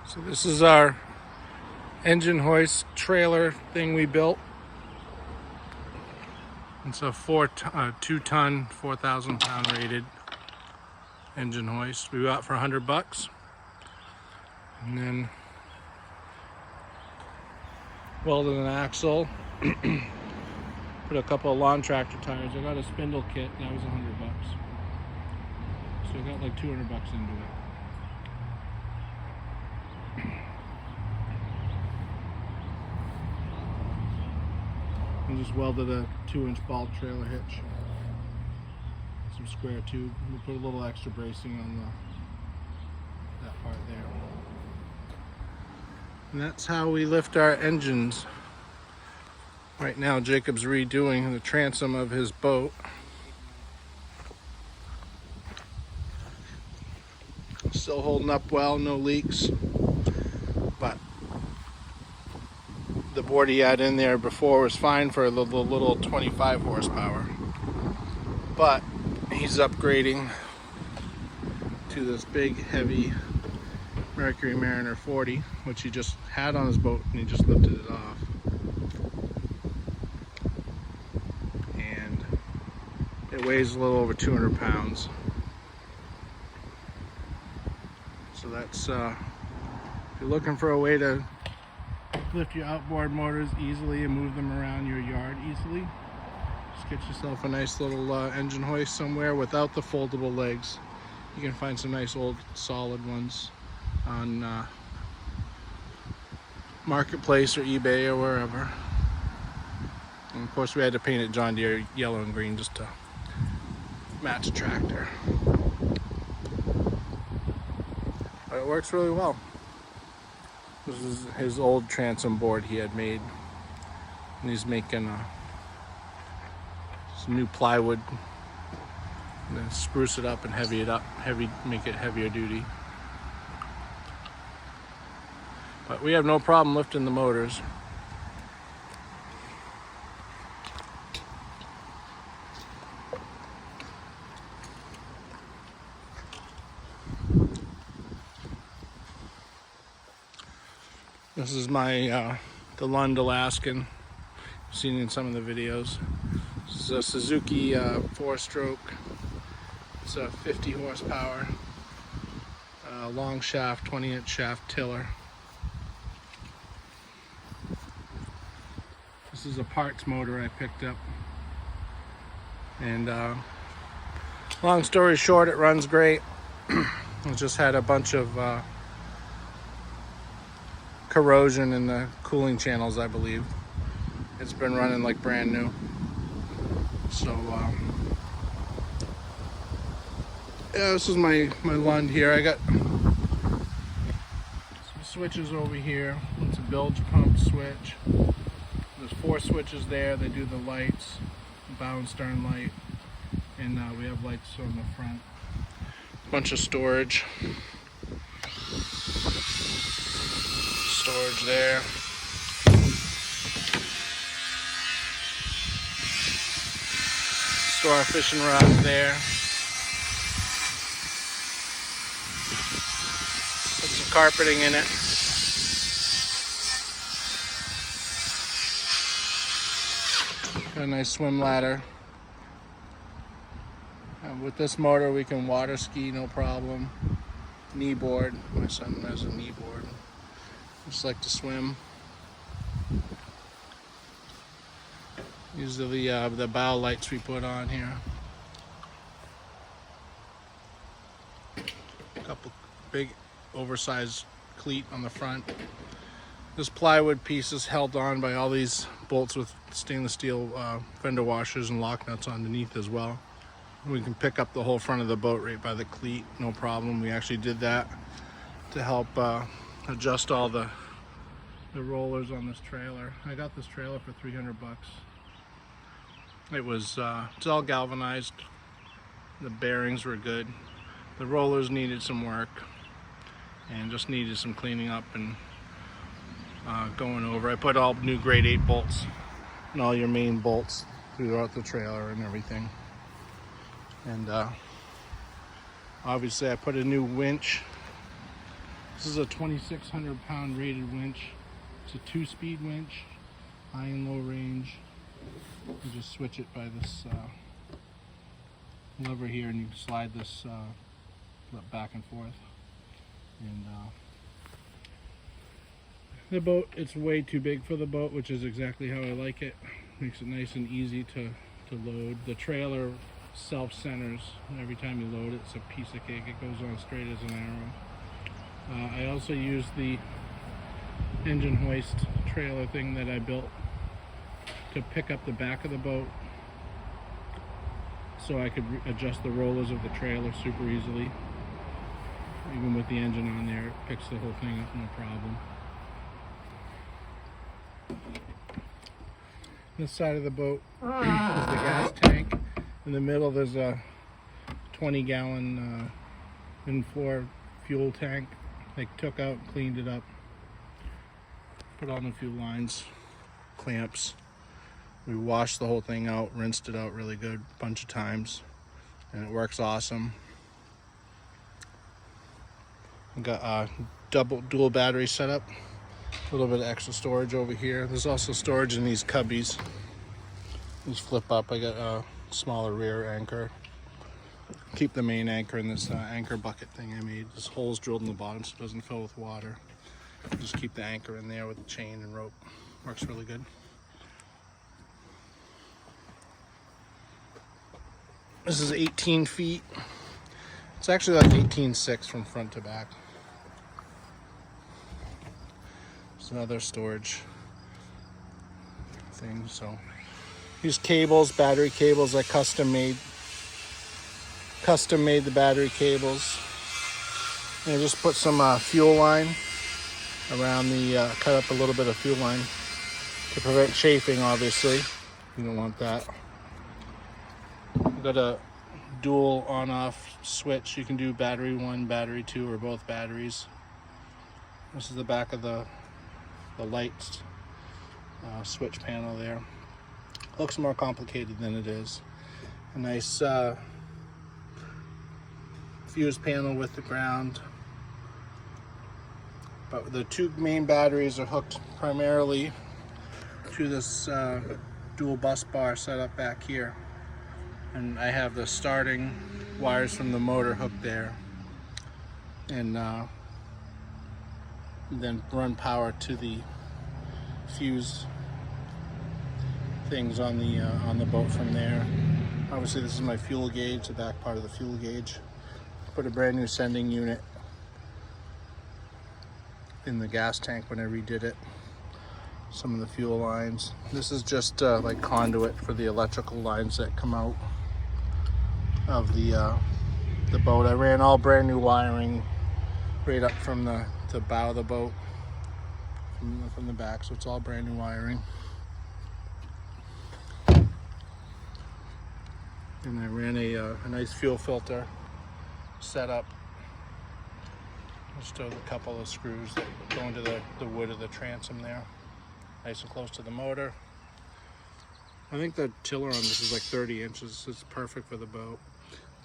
So this is our engine hoist trailer thing we built. It's a 2-ton, 4,000 pound rated engine hoist. We got for $100, and then welded an axle. Put a couple of lawn tractor tires. I got a spindle kit. That was $100. So I got like $200 into it. I just welded a 2-inch ball trailer hitch, some square tube. We put a little extra bracing on that part there. And that's how we lift our engines. Right now Jacob's redoing the transom of his boat. Still holding up well, no leaks. But the board he had in there before was fine for a little 25 horsepower. But he's upgrading to this big, heavy Mercury Mariner 40, which he just had on his boat and he just lifted it off. And it weighs a little over 200 pounds. So that's, if you're looking for a way to lift your outboard motors easily and move them around your yard easily, just get yourself a nice little engine hoist somewhere without the foldable legs. You can find some nice old solid ones on Marketplace or eBay or wherever. And of course we had to paint it John Deere yellow and green just to match a tractor. But it works really well. This is his old transom board he had made, and he's making some new plywood and then spruce it up and make it heavier duty. But we have no problem lifting the motors. This is my the Lund Alaskan. You've seen it in some of the videos. This is a Suzuki 4-stroke. It's a 50 horsepower, long shaft, 20-inch shaft tiller. This is a parts motor I picked up. And long story short, it runs great. It just had a bunch of corrosion in the cooling channels, I believe. It's been running like brand new. So yeah, this is my Lund here. I got some switches over here. It's a bilge pump switch. There's 4 switches there. They do the lights, bow and stern light, and we have lights on the front. Bunch of storage there. Store our fishing rods there. Put some carpeting in it. Got a nice swim ladder. With this motor we can water ski no problem. Knee board. My son has a knee board. Just like to swim. These are the bow lights we put on here. A couple big oversized cleat on the front. This plywood piece is held on by all these bolts with stainless steel fender washers and lock nuts underneath as well. We can pick up the whole front of the boat right by the cleat, no problem. We actually did that to help adjust all the rollers on this trailer. I got this trailer for $300. It was it's all galvanized. The bearings were good. The rollers needed some work and just needed some cleaning up and going over. I put all new grade 8 bolts and all your main bolts throughout the trailer and everything. And obviously I put a new winch This is a 2,600 pound rated winch. It's a 2-speed winch, high and low range. You just switch it by this lever here, and you can slide this back and forth. And the boat, it's way too big for the boat, which is exactly how I like it. Makes it nice and easy to load. The trailer self-centers. Every time you load it, it's a piece of cake. It goes on straight as an arrow. I also use the engine hoist trailer thing that I built to pick up the back of the boat, so I could adjust the rollers of the trailer super easily. Even with the engine on there, it picks the whole thing up, no problem. This side of the boat is the gas tank. In the middle there's a 20-gallon in-floor fuel tank. They took out, cleaned it up, put on the fuel lines, clamps. We washed the whole thing out, rinsed it out really good a bunch of times, and it works awesome. We got a dual battery setup, a little bit of extra storage over here. There's also storage in these cubbies. These flip up. I got a smaller rear anchor. Keep the main anchor in this anchor bucket thing I made. There's holes drilled in the bottom so it doesn't fill with water. Just keep the anchor in there with the chain and rope. Works really good. This is 18 feet. It's actually like 18.6 from front to back. It's another storage thing. So these cables, battery cables, I custom made the battery cables. And I just put some fuel line around the, cut up a little bit of fuel line to prevent chafing, obviously. You don't want that. I've got a dual on-off switch. You can do battery 1, battery 2, or both batteries. This is the back of the lights switch panel there. Looks more complicated than it is. A nice fuse panel with the ground. But the two main batteries are hooked primarily to this dual bus bar set up back here. And I have the starting wires from the motor hooked there, and then run power to the fuse things on the boat from there. Obviously this is my fuel gauge, the back part of the fuel gauge. Put a brand new sending unit in the gas tank when I redid it. Some of the fuel lines. This is just like conduit for the electrical lines that come out of the boat. I ran all brand new wiring right up from the bow of the boat, from the back, so it's all brand new wiring. And I ran a nice fuel filter setup. Just a couple of screws that go into the wood of the transom there, nice and close to the motor. I think the tiller on this is like 30 inches. It's perfect for the boat.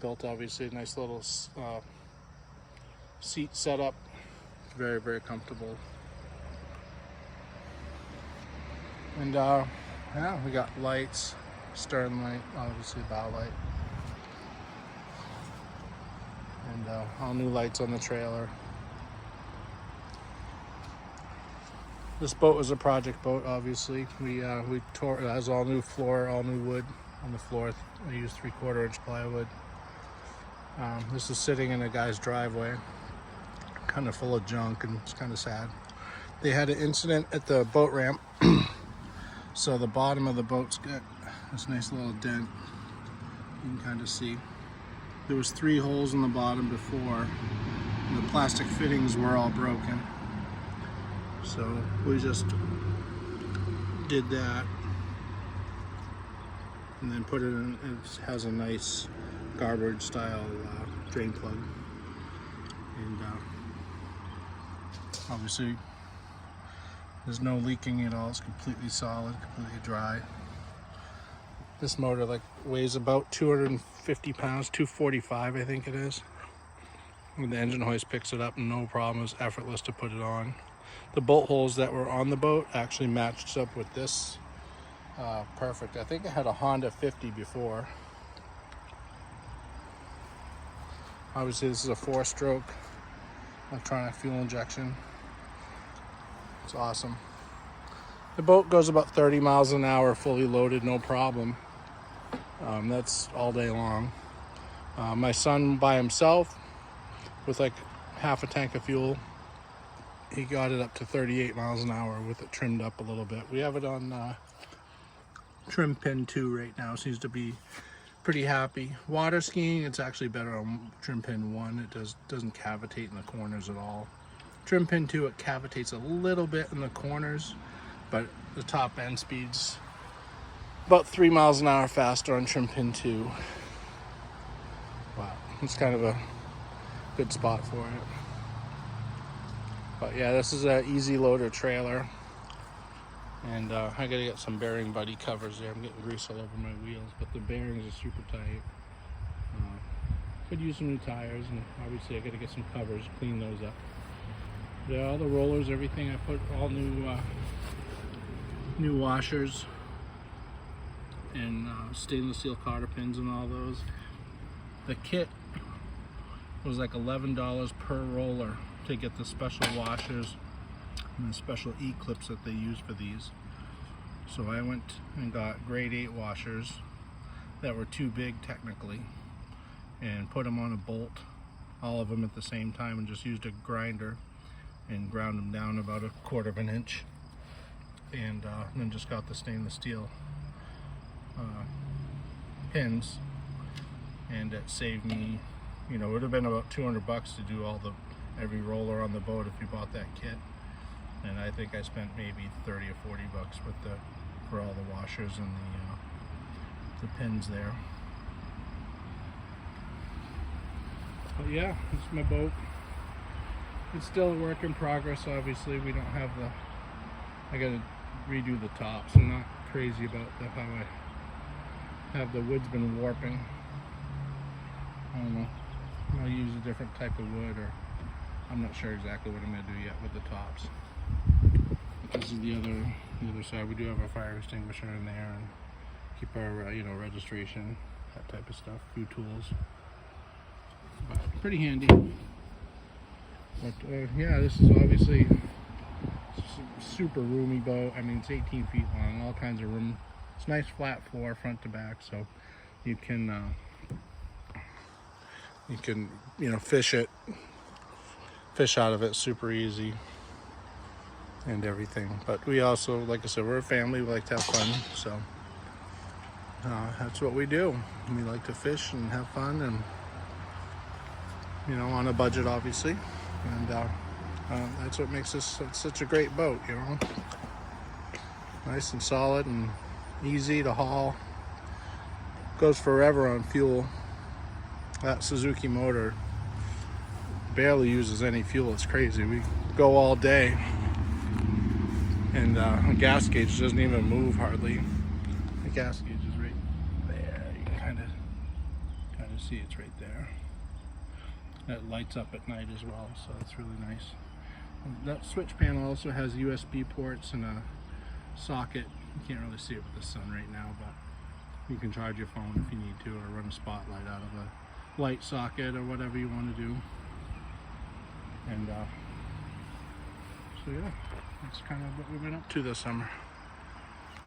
Built obviously a nice little seat setup. Very, very comfortable. And yeah, we got lights, stern light, obviously bow light. And all new lights on the trailer. This boat was a project boat, obviously. We tore, it has all new floor, all new wood on the floor. I used 3/4 inch plywood. This is sitting in a guy's driveway, kind of full of junk, and it's kind of sad. They had an incident at the boat ramp, so the bottom of the boat's got this nice little dent. You can kind of see. There was 3 holes in the bottom before, and the plastic fittings were all broken. So we just did that, and then put it in. It has a nice garboard style drain plug, and obviously there's no leaking at all. It's completely solid, completely dry. This motor weighs about 250 pounds, 245 I think it is. When the engine hoist picks it up, no problem, it's effortless to put it on. The bolt holes that were on the boat actually matched up with this perfect. I think I had a Honda 50 before. Obviously this is a 4-stroke electronic fuel injection. It's awesome. The boat goes about 30 miles an hour fully loaded, no problem. That's all day long. My son by himself with like half a tank of fuel, he got it up to 38 miles an hour with it trimmed up a little bit. We have it on trim pin 2 right now. Seems to be pretty happy. Water skiing, it's actually better on trim pin 1. It doesn't cavitate in the corners at all. Trim pin 2, it cavitates a little bit in the corners, but the top end speeds about 3 miles an hour faster on trim pin 2. Wow, it's kind of a good spot for it. But yeah, this is an easy loader trailer, and I gotta get some bearing buddy covers there. I'm getting grease all over my wheels, but the bearings are super tight. Could use some new tires, and obviously I gotta get some covers, clean those up. Yeah, all the rollers, everything, I put all new washers and stainless steel cotter pins and all those. The kit was like $11 per roller to get the special washers and the special E-clips that they use for these. So I went and got grade 8 washers that were too big technically, and put them on a bolt, all of them at the same time, and just used a grinder and ground them down about 1/4 of an inch, and then just got the stainless steel pins, and it saved me, you know, it would have been about $200 to do every roller on the boat if you bought that kit, and I think I spent maybe $30 or $40 for all the washers and the pins there. But yeah, this is my boat. It's still a work in progress. Obviously, we don't have I gotta redo the tops. I'm not crazy about how the wood's been warping. I don't know. I'll use a different type of wood, or I'm not sure exactly what I'm gonna do yet with the tops. This is the other side. We do have a fire extinguisher in there, and keep our registration, that type of stuff, few tools. But pretty handy. But yeah, this is obviously a super roomy boat. I mean, it's 18 feet long, all kinds of room. It's nice flat floor front to back, so you can fish out of it super easy and everything. But we also, like I said, we're a family. We like to have fun, so that's what we do. We like to fish and have fun, and on a budget, obviously. And that's what makes this such a great boat, nice and solid and easy to haul. Goes forever on fuel. That Suzuki motor barely uses any fuel. It's crazy. We go all day, and the gas gauge doesn't even move hardly. The gas gauge is right there. You can kind of see it's right there. That lights up at night as well, so that's really nice. That switch panel also has USB ports and a socket. You can't really see it with the sun right now, but you can charge your phone if you need to, or run a spotlight out of a light socket, or whatever you want to do. And so yeah, that's kind of what we've been up to this summer.